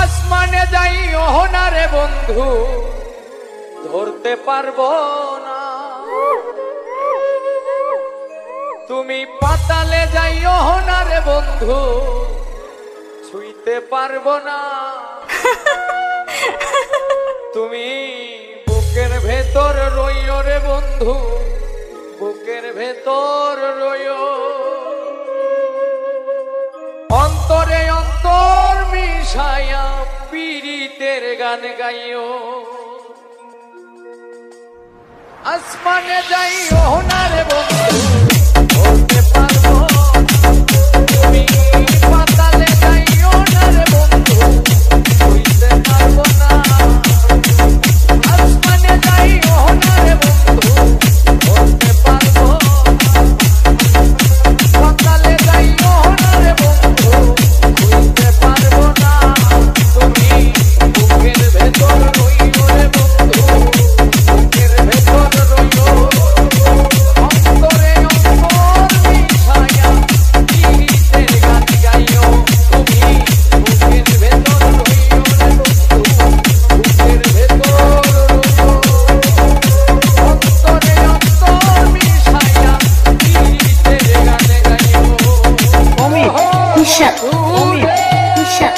আসমানে যাইও না রে বন্ধু, ধরতে পারবো না। তুমি পাতালে যাইও না রে বন্ধু, ছুঁইতে পারবো না। তুমি বুকের ভেতর রইও রে বন্ধু, বুকের ভেতর রইও। অন্তরে অন্তর মিশায়া পীড়িতের গান গাইও। আসমানে যাইও না রে বন্ধু, বলতে পারবো। তুমি পাতালে যাইও না রে বন্ধু, বুঝতে পারবো না। আসমানে যাইও না রে বন্ধু, বলতে পারবো। পাতালে যাইও না রে বন্ধু, বুঝতে পারবো না। তুমি বুকের ভেতর রইও রে বন্ধু, বুকের ভেতর রইও। অন্তরে অন্তর মিশায়া পীড়িতের গান গাইও। তুমি বুকের ভেতর রইও রে বন্ধু, বুকের ভেতর রইও। অন্তরে অন্তর মিশায়া পীড়িতের গান গাইও। অমিত, ঈশা, অমিত, ঈশা।